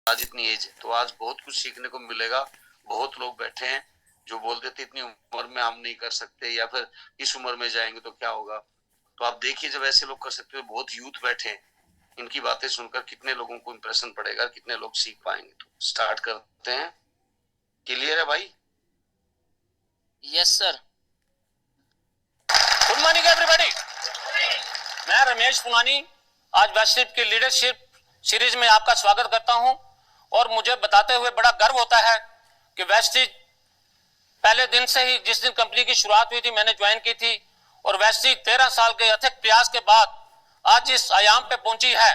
आज इतनी एज है तो आज बहुत कुछ सीखने को मिलेगा। बहुत लोग बैठे हैं जो बोलते थे इतनी उम्र में हम नहीं कर सकते या फिर इस उम्र में जाएंगे तो क्या होगा। तो आप देखिए जब ऐसे लोग कर सकते हो, बहुत यूथ बैठे हैं, इनकी बातें सुनकर कितने लोगों को इंप्रेशन पड़ेगा, कितने लोग सीख पाएंगे। तो स्टार्ट करते हैं। क्लियर है भाई? Yes sir. Good morning everybody. मैं रमेश पुनानी आज वेस्टशिप की लीडरशिप सीरीज में आपका स्वागत करता हूं और मुझे बताते हुए बड़ा गर्व होता है कि वेस्टशिप पहले दिन से ही, जिस दिन कंपनी की शुरुआत हुई थी, मैंने ज्वाइन की थी और वेस्टशिप 13 साल के अथक प्रयास के बाद आज इस आयाम पे पहुंची है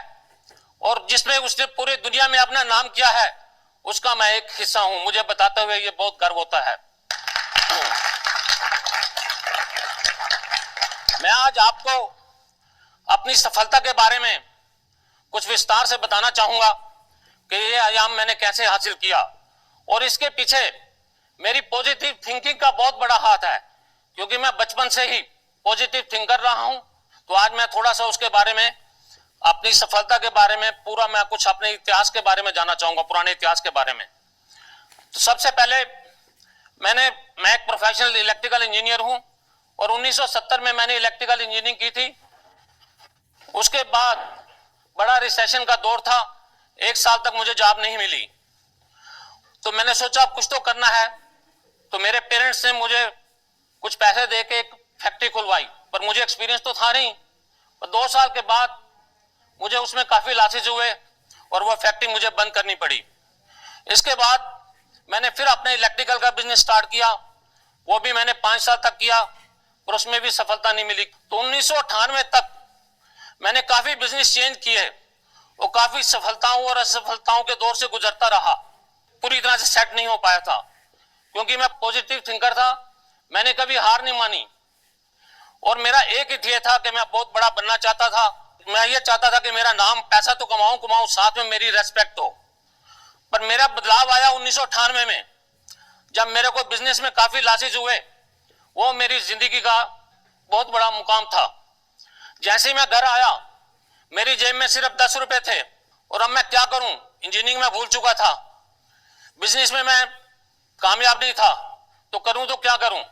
और जिसमें उसने पूरी दुनिया में अपना नाम किया है, उसका मैं एक हिस्सा हूं। मुझे बताते हुए ये बहुत गर्व होता है। मैं आज आपको अपनी सफलता के बारे में कुछ विस्तार से बताना चाहूंगा कि ये आयाम मैंने कैसे हासिल किया और इसके पीछे मेरी पॉजिटिव थिंकिंग का बहुत बड़ा हाथ है, क्योंकि मैं बचपन से ही पॉजिटिव थिंकर रहा हूं। तो आज मैं थोड़ा सा उसके बारे में, अपनी सफलता के बारे में, पूरा मैं कुछ अपने इतिहास के बारे में जानना चाहूंगा, पुराने इतिहास के बारे में। तो सबसे पहले मैं एक प्रोफेशनल इलेक्ट्रिकल इंजीनियर हूं और 1970 में मैंने इलेक्ट्रिकल इंजीनियरिंग की थी। उसके बाद बड़ा रिसेशन का दौर था, 1 साल तक मुझे जॉब नहीं मिली। तो मैंने सोचा कुछ तो करना है, तो मेरे पेरेंट्स ने मुझे कुछ पैसे देके एक फैक्ट्री खुलवाई, पर मुझे एक्सपीरियंस तो था नहीं। पर 2 साल के बाद मुझे उसमें काफी लॉसेज हुए और वो फैक्ट्री मुझे बंद करनी पड़ी। इसके बाद मैंने फिर अपने इलेक्ट्रिकल का बिजनेस स्टार्ट किया, वो भी मैंने 5 साल तक किया और उसमें भी सफलता नहीं मिली। तो 1998 तक मैंने काफी बिजनेस चेंज किए और काफी सफलताओं और असफलताओं के दौर से गुजरता रहा। पूरी तरह से सेट नहीं हो पाया था, क्योंकि मैं पॉजिटिव थिंकर था, मैंने कभी हार नहीं मानी और मेरा एक ही ध्येय था कि मैं बहुत बड़ा बनना चाहता था। मैं ये चाहता था कि मेरा नाम, पैसा तो कमाऊं, साथ में मेरी रेस्पेक्ट हो। पर मेरा बदलाव आया 1998 में, जब मेरे को बिजनेस में काफी लॉसेज हुए। वो मेरी जिंदगी का बहुत बड़ा मुकाम था। जैसे ही मैं घर आया, मेरी जेब में सिर्फ 10 रुपए थे और अब मैं क्या करूं, इंजीनियरिंग में भूल चुका था, बिजनेस में मैं कामयाब नहीं था, तो करूं तो क्या करूं।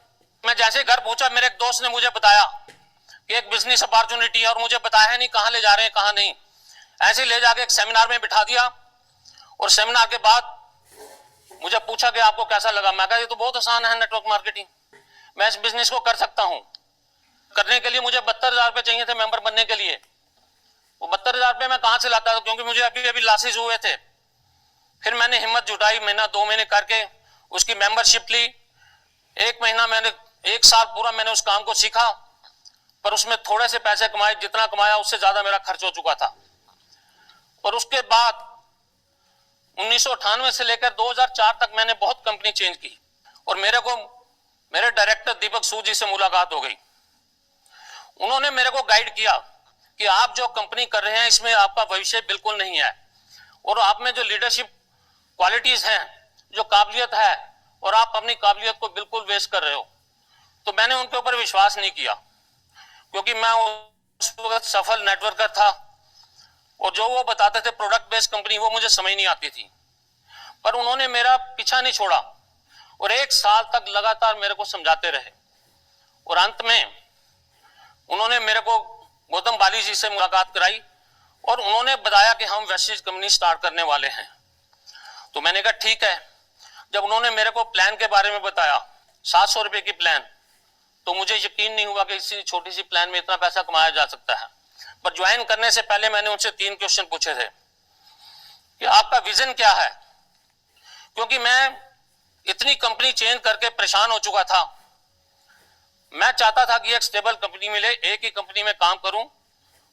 मैं जैसे घर पहुंचा, मेरे एक दोस्त ने मुझे बताया कि एक बिजनेस अपॉर्चुनिटी है, और मुझे बताया नहीं कहां ले जा रहे हैं कहां नहीं। ऐसे ले जाके एक सेमिनार में बिठा दिया और सेमिनार के बाद मुझे पूछा कि आपको कैसा लगा। मैं कहा ये तो बहुत आसान है, नेटवर्क मार्केटिंग, मैं इस बिजनेस को कर सकता हूं। करने के लिए मुझे 72,000 रुपए चाहिए थे मेंबर बनने के लिए। वो 72,000 रुपए मैं कहां से लाता था, क्योंकि मुझे अभी अभी लॉसेज हुए थे। फिर मैंने हिम्मत जुटाई, महीना 2 महीने करके उसकी मेंबरशिप ली। 1 महीना मैंने, 1 साल पूरा मैंने उस काम को सीखा, पर उसमें थोड़े से पैसे कमाए, जितना कमाया उससे ज्यादा मेरा खर्च हो चुका था। और उसके बाद 1998 से लेकर 2004 तक मैंने बहुत कंपनी चेंज की और मेरे डायरेक्टर दीपक सूद जी से मुलाकात हो गई। उन्होंने मेरे को गाइड किया कि आप जो कंपनी कर रहे हैं इसमें आपका भविष्य बिल्कुल नहीं है और आप में जो लीडरशिप क्वालिटीज हैं, जो काबिलियत है, और आप अपनी काबिलियत को बिल्कुल वेस्ट कर रहे हो। तो मैंने उनके ऊपर विश्वास नहीं किया, क्योंकि मैं उस वक्त सफल नेटवर्कर था और जो वो बताते थे प्रोडक्ट बेस्ड कंपनी, वो मुझे समझ नहीं आती थी। पर उन्होंने मेरा पीछा नहीं छोड़ा और 1 साल तक लगातार मेरे को समझाते रहे और अंत में उन्होंने मेरे को गौतम बाली जी से मुलाकात कराई और उन्होंने बताया कि हम वेस्टशिप कंपनी स्टार्ट करने वाले हैं। तो मैंने कहा ठीक है। जब उन्होंने मेरे को प्लान के बारे में बताया, 700 रुपए की प्लान, तो मुझे यकीन नहीं हुआ कि इसी छोटी सी प्लान में इतना पैसा कमाया जा सकता है। पर ज्वाइन करने से पहले मैंने उनसे 3 क्वेश्चन पूछे थे कि आपका विजन क्या है, क्योंकि मैं इतनी कंपनी चेंज करके परेशान हो चुका था। मैं चाहता था कि एक स्टेबल कंपनी मिले, एक ही कंपनी में काम करूं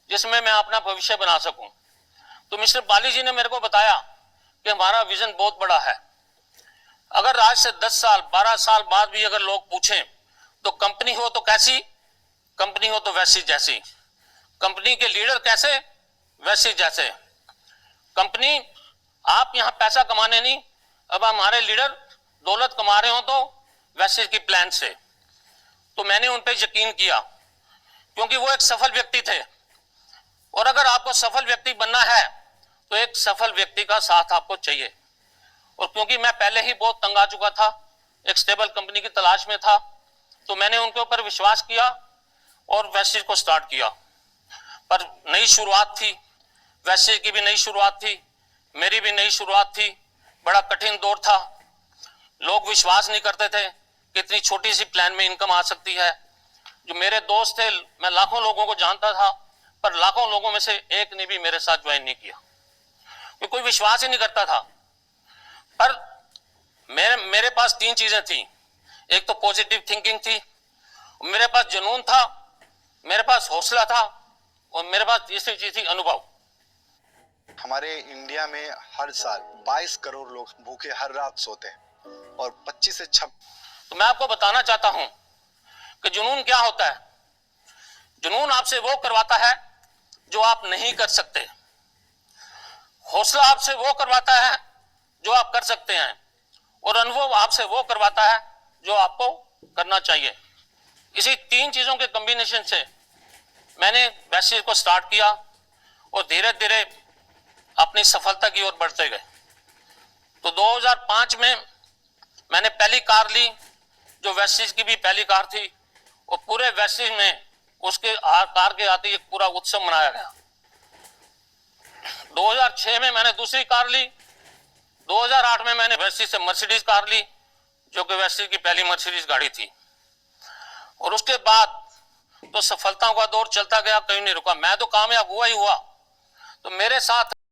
जिसमें मैं अपना भविष्य बना सकूं। तो मिस्टर बाली जी ने मेरे को बताया कि हमारा विजन बहुत बड़ा है। अगर आज से 10 साल 12 साल बाद भी अगर लोग पूछें तो कंपनी हो तो कैसी, कंपनी हो तो वैसी जैसी, कंपनी के लीडर कैसे, वैसी जैसे। कंपनी, आप यहां पैसा कमाने नहीं, अब हमारे लीडर दौलत कमा रहे हो तो वैसे की प्लान से। तो मैंने उन पर यकीन किया, क्योंकि वो एक सफल व्यक्ति थे और अगर आपको सफल व्यक्ति बनना है तो एक सफल व्यक्ति का साथ आपको चाहिए। और क्योंकि मैं पहले ही बहुत तंग आ चुका था, एक स्टेबल कंपनी की तलाश में था, तो मैंने उनके ऊपर विश्वास किया और वेस्टेज को स्टार्ट किया। पर नई शुरुआत थी, वेस्टेज की भी नई शुरुआत थी, मेरी भी नई शुरुआत थी, बड़ा कठिन दौर था। लोग विश्वास नहीं करते थे कि इतनी छोटी सी प्लान में इनकम आ सकती है। जो मेरे दोस्त थे, मैं लाखों लोगों को जानता था, पर लाखों लोगों में से एक ने भी मेरे साथ ज्वाइन नहीं किया, क्योंकि कोई विश्वास ही नहीं करता था। पर मेरे पास तीन चीजें थी। एक तो पॉजिटिव थिंकिंग थी, मेरे पास जुनून था, मेरे पास हौसला था, और मेरे पास तीसरी चीज थी अनुभव। हमारे इंडिया में हर साल 22 करोड़ लोग भूखे हर रात सोते हैं और 25 से 26। तो मैं आपको बताना चाहता हूं कि जुनून क्या होता है। जुनून आपसे वो करवाता है जो आप नहीं कर सकते। हौसला आपसे वो करवाता है जो आप कर सकते हैं, और अनुभव आपसे वो करवाता है जो आपको करना चाहिए। इसी तीन चीजों के कॉम्बिनेशन से मैंने वेस्टेज को स्टार्ट किया और धीरे धीरे अपनी सफलता की ओर बढ़ते गए। तो 2005 में मैंने पहली कार ली, जो वेस्टेज की भी पहली कार थी, और पूरे वेस्टेज में उसके कार के आते एक पूरा उत्सव मनाया गया। 2006 में मैंने दूसरी कार ली। 2008 में मैंने वेस्टेज से मर्सिडीज कार ली, जो कि वेस्टेज की पहली मर्सिडीज गाड़ी थी। और उसके बाद तो सफलताओं का दौर चलता गया, कहीं नहीं रुका। मैं तो कामयाब हुआ ही हुआ। तो मेरे साथ